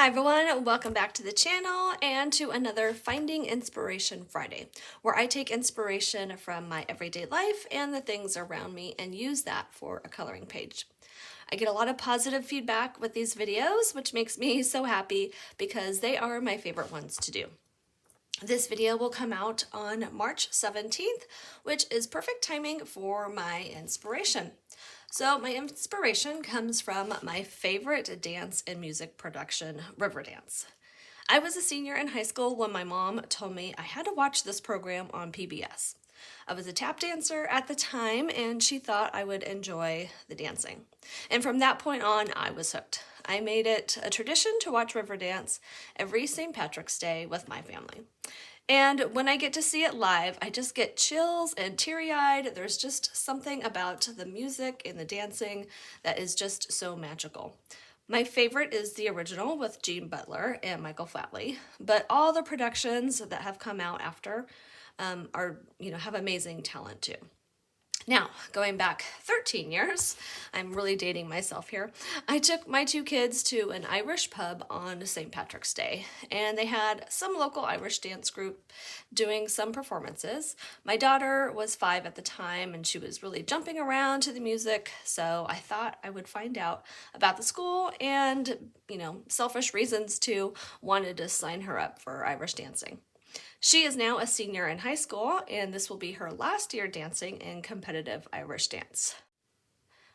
Hi everyone, welcome back to the channel and to another Finding Inspiration Friday, where I take inspiration from my everyday life and the things around me and use that for a coloring page. I get a lot of positive feedback with these videos, which makes me so happy because they are my favorite ones to do. This video will come out on March 17th, which is perfect timing for my inspiration. So my inspiration comes from my favorite dance and music production, Riverdance. I was a senior in high school when my mom told me I had to watch this program on PBS. I was a tap dancer at the time and she thought I would enjoy the dancing. And from that point on, I was hooked. I made it a tradition to watch Riverdance every St. Patrick's Day with my family. And when I get to see it live, I just get chills and teary-eyed. There's just something about the music and the dancing that is just so magical. My favorite is the original with Gene Butler and Michael Flatley, but all the productions that have come out after have amazing talent too. Now, going back 13 years, I'm really dating myself here, I took my two kids to an Irish pub on St. Patrick's Day, and they had some local Irish dance group doing some performances. My daughter was 5 at the time, and she was really jumping around to the music, so I thought I would find out about the school and, selfish reasons too, wanted to sign her up for Irish dancing. She is now a senior in high school, and this will be her last year dancing in competitive Irish dance.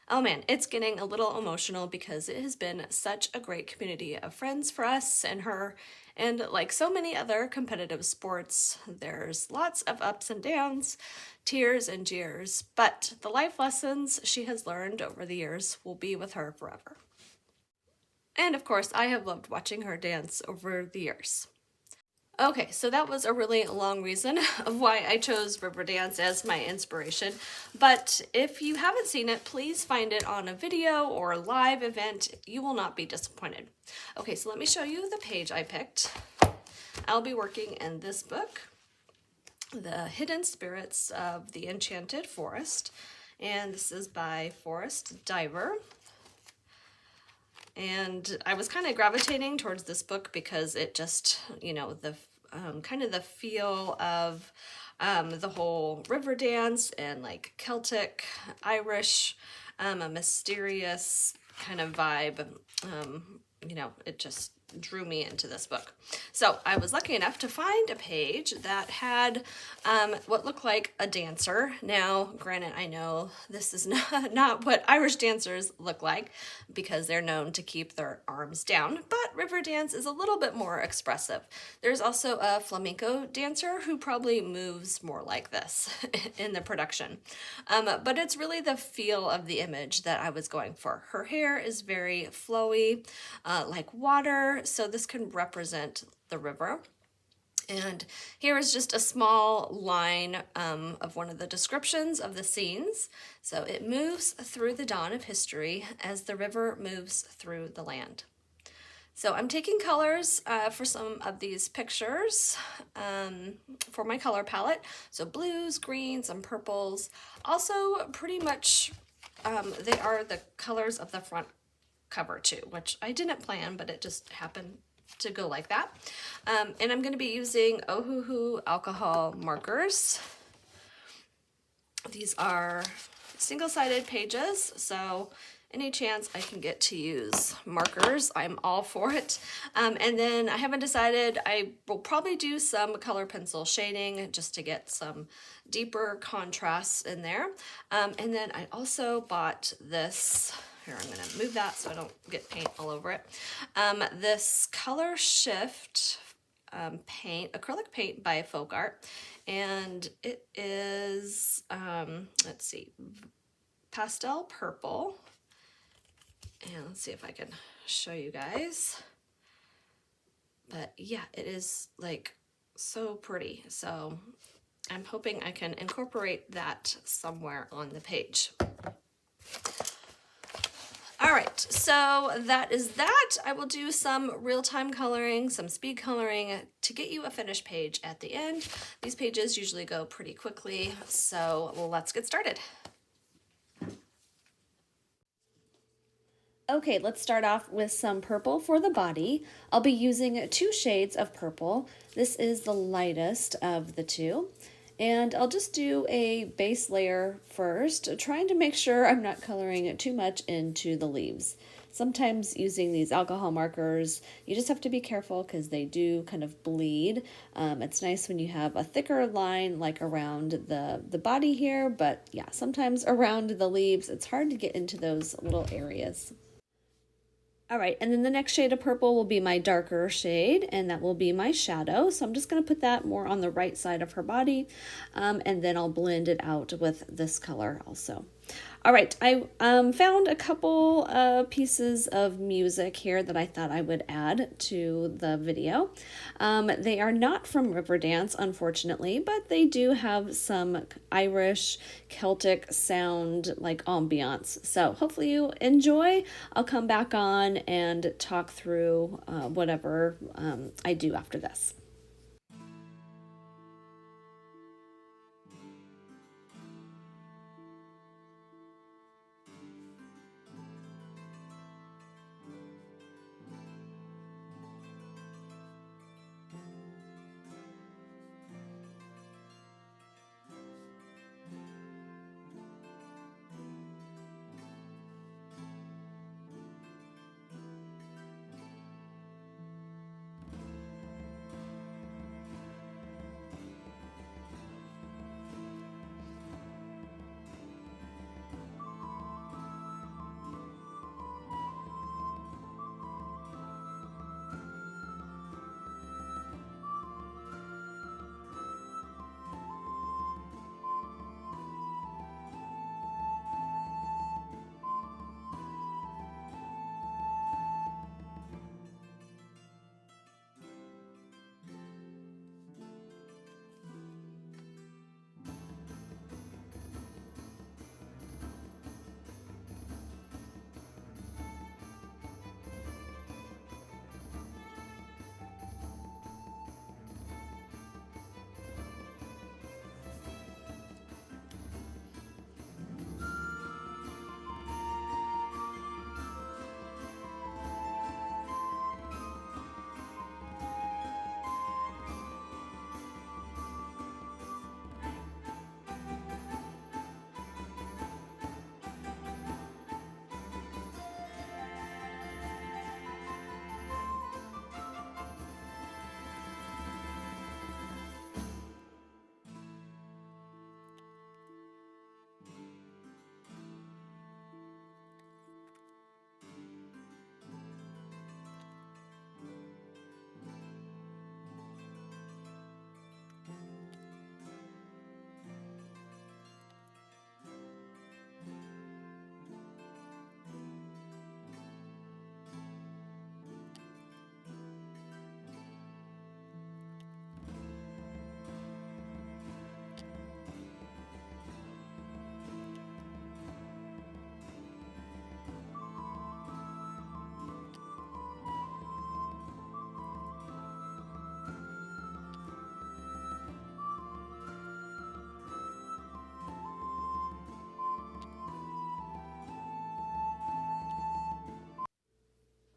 Oh man, it's getting a little emotional because it has been such a great community of friends for us and her, and like so many other competitive sports, there's lots of ups and downs, tears and jeers, but the life lessons she has learned over the years will be with her forever. And of course, I have loved watching her dance over the years. Okay, so that was a really long reason of why I chose Riverdance as my inspiration, but if you haven't seen it, please find it on a video or a live event. You will not be disappointed. Okay, so let me show you the page I picked. I'll be working in this book, The Hidden Spirits of the Enchanted Forest, and this is by Forest Diver. And I was kind of gravitating towards this book because it just, the kind of the feel of the whole Riverdance and like Celtic, Irish, a mysterious kind of vibe. It just drew me into this book. So I was lucky enough to find a page that had what looked like a dancer. Now, granted, I know this is not what Irish dancers look like because they're known to keep their arms down, but Riverdance is a little bit more expressive. There's also a flamenco dancer who probably moves more like this in the production. But it's really the feel of the image that I was going for. Her hair is very flowy, like water, so this can represent the river. And here is just a small line of one of the descriptions of the scenes. So it moves through the dawn of history as the river moves through the land. So I'm taking colors for some of these pictures for my color palette. So blues, greens, and purples. Also pretty much they are the colors of the front cover too, which I didn't plan, but it just happened to go like that. And I'm going to be using Ohuhu Alcohol markers. These are single-sided pages, so any chance I can get to use markers, I'm all for it. And then I haven't decided, I will probably do some color pencil shading just to get some deeper contrasts in there. And then I also bought this. Here, I'm going to move that so I don't get paint all over it. This Color Shift paint, acrylic paint by Folk Art, and it is, let's see, pastel purple. And let's see if I can show you guys. But yeah, it is like so pretty. So I'm hoping I can incorporate that somewhere on the page. All right, so that is that. I will do some real-time coloring, some speed coloring to get you a finished page at the end. These pages usually go pretty quickly, so let's get started. Okay, let's start off with some purple for the body. I'll be using two shades of purple. This is the lightest of the two. And I'll just do a base layer first, trying to make sure I'm not coloring too much into the leaves. Sometimes using these alcohol markers, you just have to be careful because they do kind of bleed. It's nice when you have a thicker line like around the body here, but yeah, sometimes around the leaves, it's hard to get into those little areas. All right, and then the next shade of purple will be my darker shade, and that will be my shadow. So I'm just going to put that more on the right side of her body, and then I'll blend it out with this color also. All right, I found a couple pieces of music here that I thought I would add to the video. They are not from Riverdance, unfortunately, but they do have some Irish Celtic sound like ambiance. So hopefully you enjoy. I'll come back on and talk through whatever I do after this.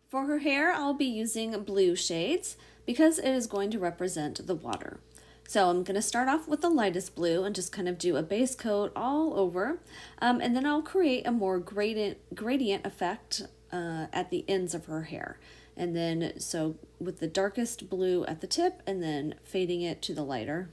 For her hair, I'll be using blue shades because it is going to represent the water. So I'm going to start off with the lightest blue and just kind of do a base coat all over. And then I'll create a more gradient effect at the ends of her hair. And then, so with the darkest blue at the tip and then fading it to the lighter.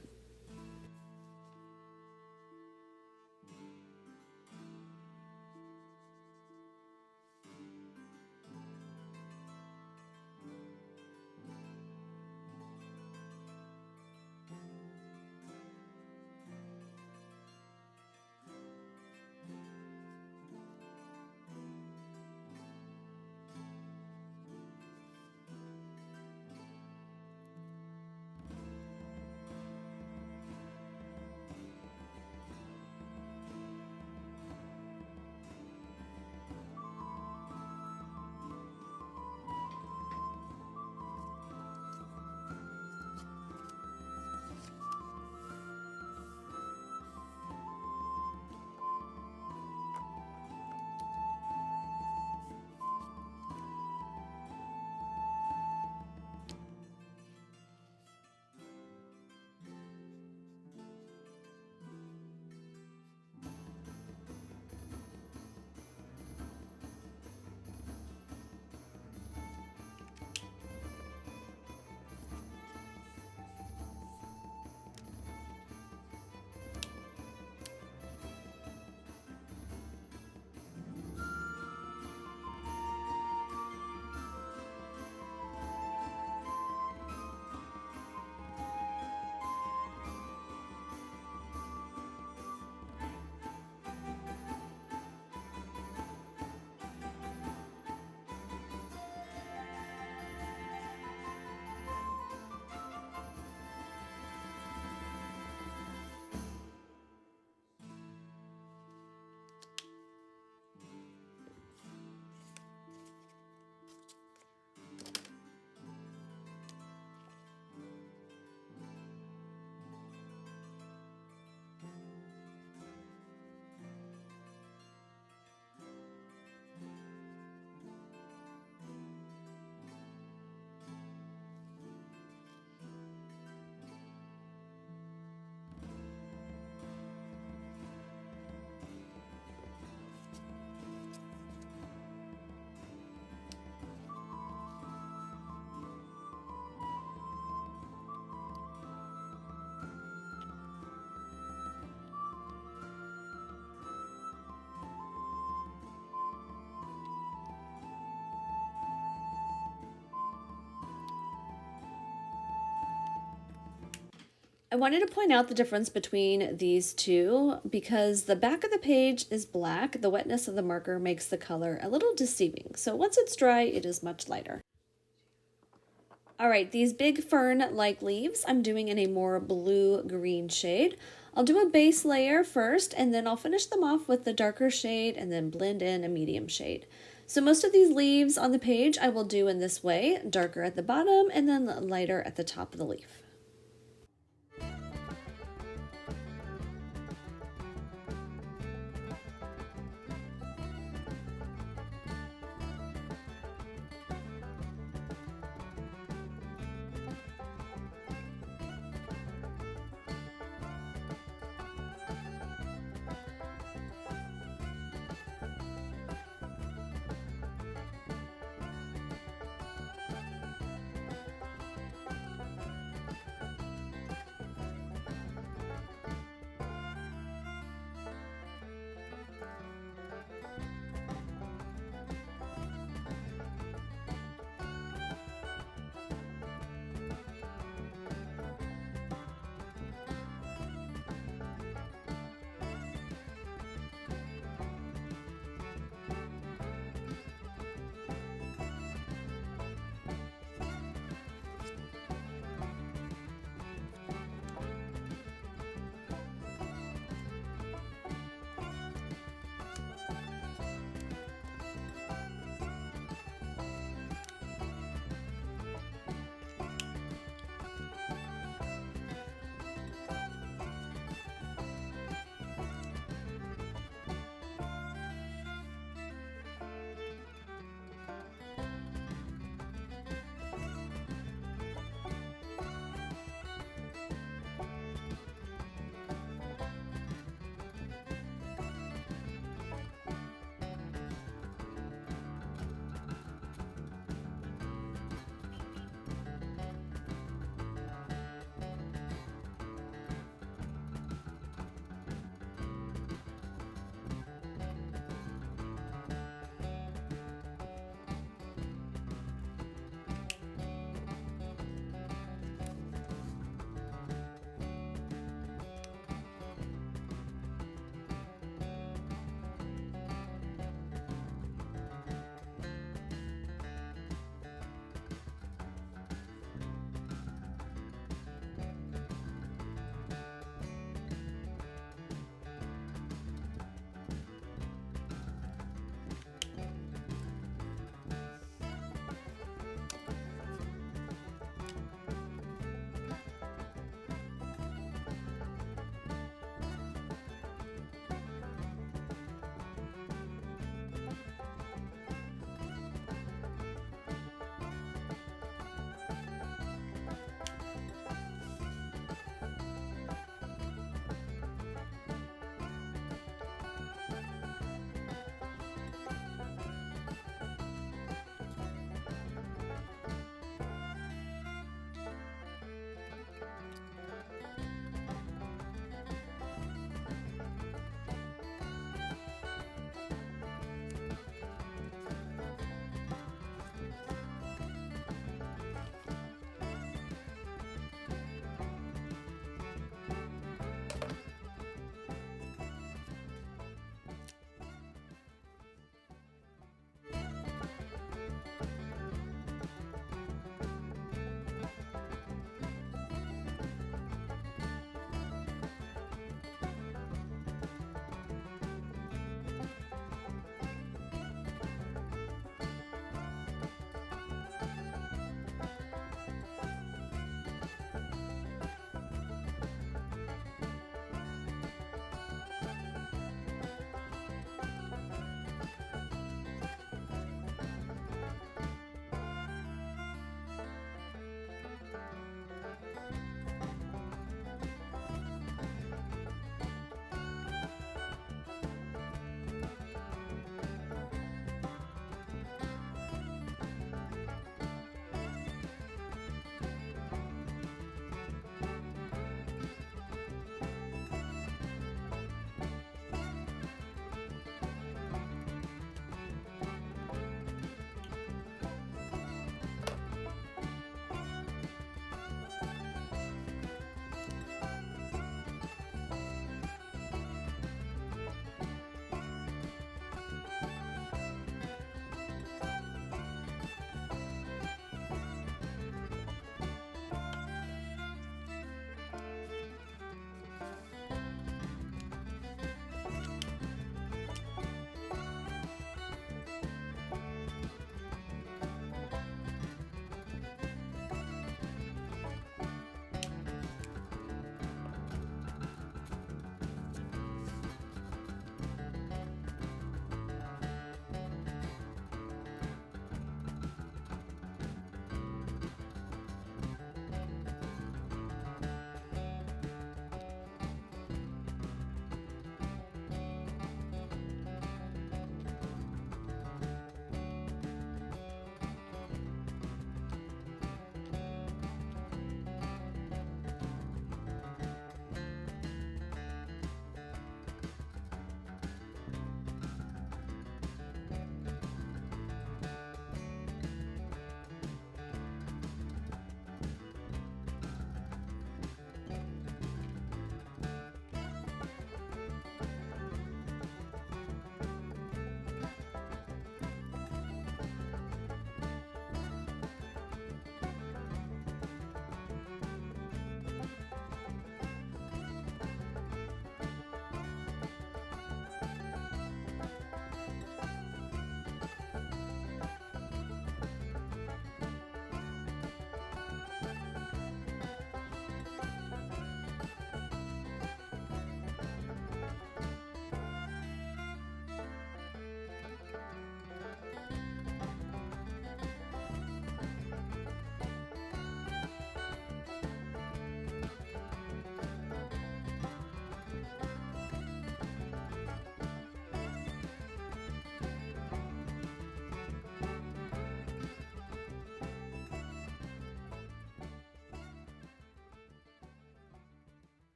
I wanted to point out the difference between these two because the back of the page is black. The wetness of the marker makes the color a little deceiving. So once it's dry, it is much lighter. All right, these big fern-like leaves, I'm doing in a more blue-green shade. I'll do a base layer first, and then I'll finish them off with the darker shade and then blend in a medium shade. So most of these leaves on the page I will do in this way, darker at the bottom and then lighter at the top of the leaf.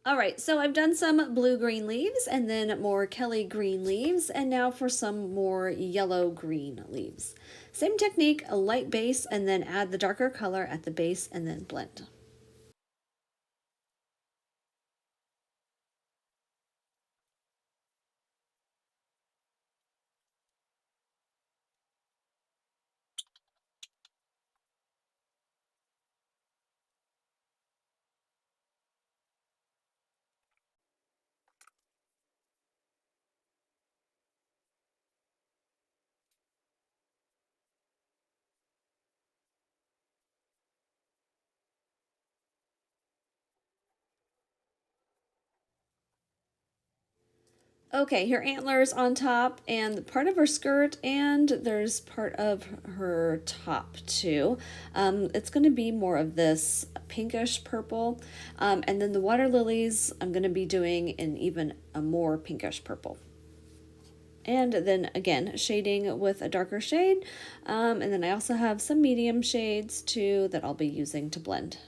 All right, so I've done some blue-green leaves and then more Kelly green leaves, and now for some more yellow-green leaves. Same technique, a light base, and then add the darker color at the base and then blend. Okay, her antlers on top and part of her skirt, and there's part of her top too. It's going to be more of this pinkish purple, and then the water lilies I'm going to be doing in even a more pinkish purple. And then again, shading with a darker shade, and then I also have some medium shades too that I'll be using to blend.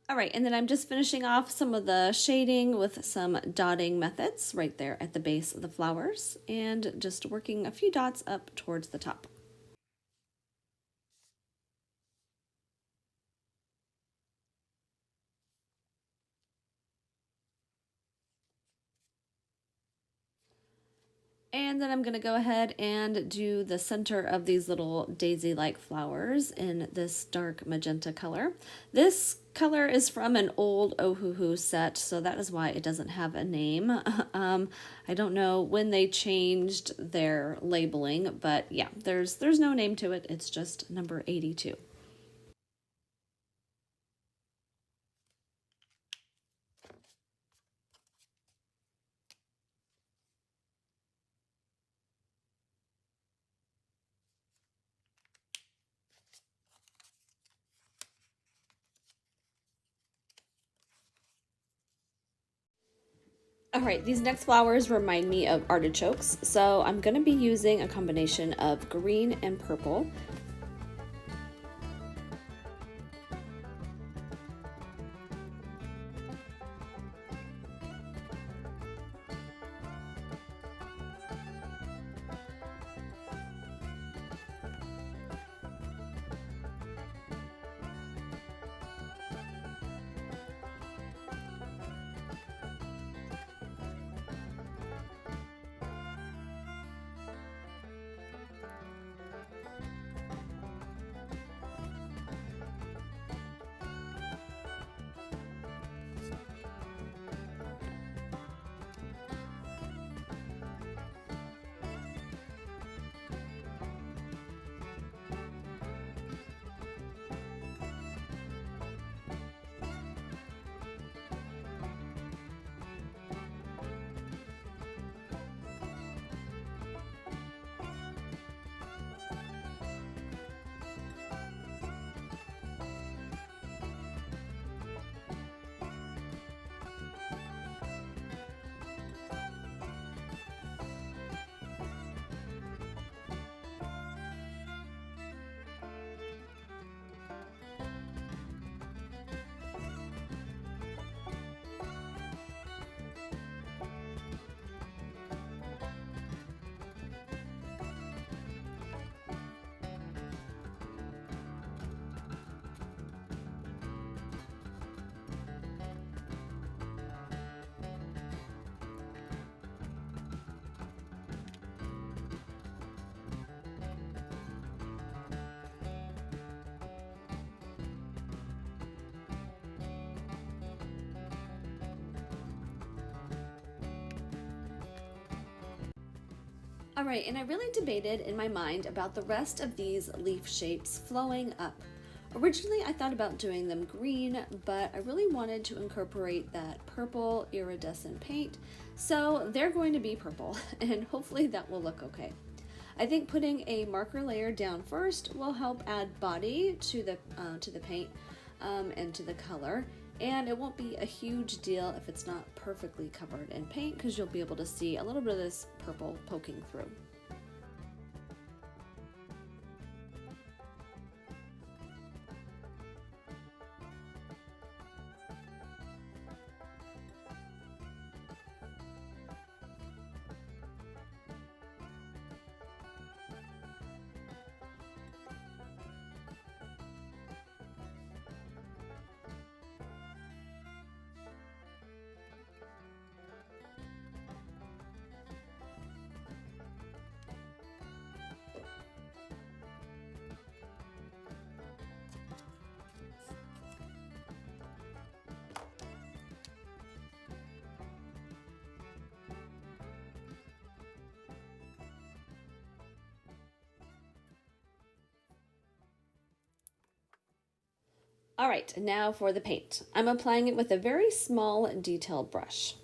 All right, and then I'm just finishing off some of the shading with some dotting methods right there at the base of the flowers, and just working a few dots up towards the top. And then I'm going to go ahead and do the center of these little daisy-like flowers in this dark magenta color. This color is from an old Ohuhu set, so that is why it doesn't have a name. I don't know when they changed their labeling, but yeah, there's no name to it. It's just number 82. All right, these next flowers remind me of artichokes, so I'm going to be using a combination of green and purple. All right, and I really debated in my mind about the rest of these leaf shapes flowing up. Originally, I thought about doing them green, but I really wanted to incorporate that purple iridescent paint, so they're going to be purple, and hopefully that will look okay. I think putting a marker layer down first will help add body to the paint and to the color, and it won't be a huge deal if it's not perfectly covered in paint because you'll be able to see a little bit of this purple poking through. All right, now for the paint. I'm applying it with a very small detailed brush.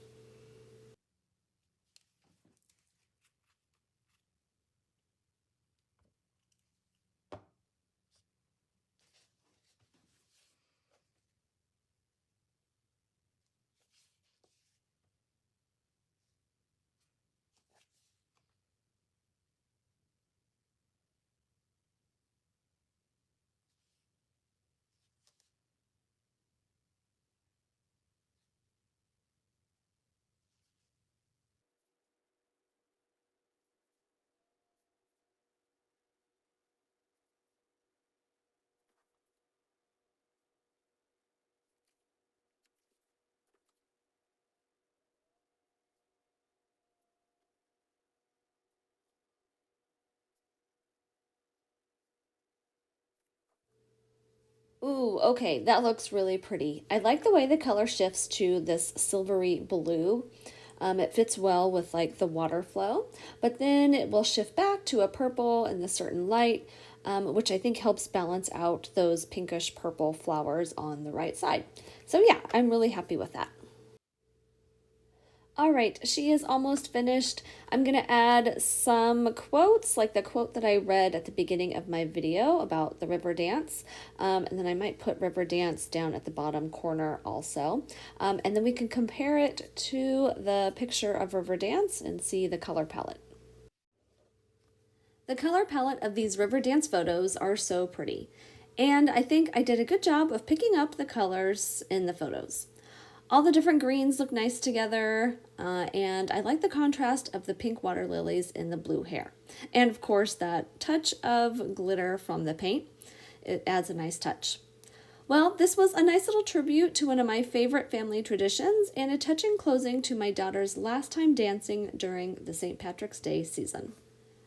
Ooh, okay, that looks really pretty. I like the way the color shifts to this silvery blue. It fits well with like the water flow, but then it will shift back to a purple in the certain light, which I think helps balance out those pinkish purple flowers on the right side. So yeah, I'm really happy with that. All right, she is almost finished. I'm gonna add some quotes, like the quote that I read at the beginning of my video about the Riverdance. And then I might put Riverdance down at the bottom corner also. And then we can compare it to the picture of Riverdance and see the color palette. The color palette of these Riverdance photos are so pretty. And I think I did a good job of picking up the colors in the photos. All the different greens look nice together, and I like the contrast of the pink water lilies in the blue hair. And of course, that touch of glitter from the paint, it adds a nice touch. Well, this was a nice little tribute to one of my favorite family traditions and a touching closing to my daughter's last time dancing during the St. Patrick's Day season.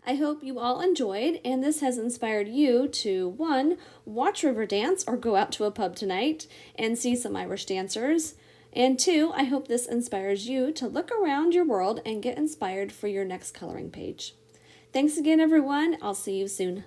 I hope you all enjoyed, and this has inspired you to 1. Watch Riverdance or go out to a pub tonight and see some Irish dancers. And 2, I hope this inspires you to look around your world and get inspired for your next coloring page. Thanks again, everyone. I'll see you soon.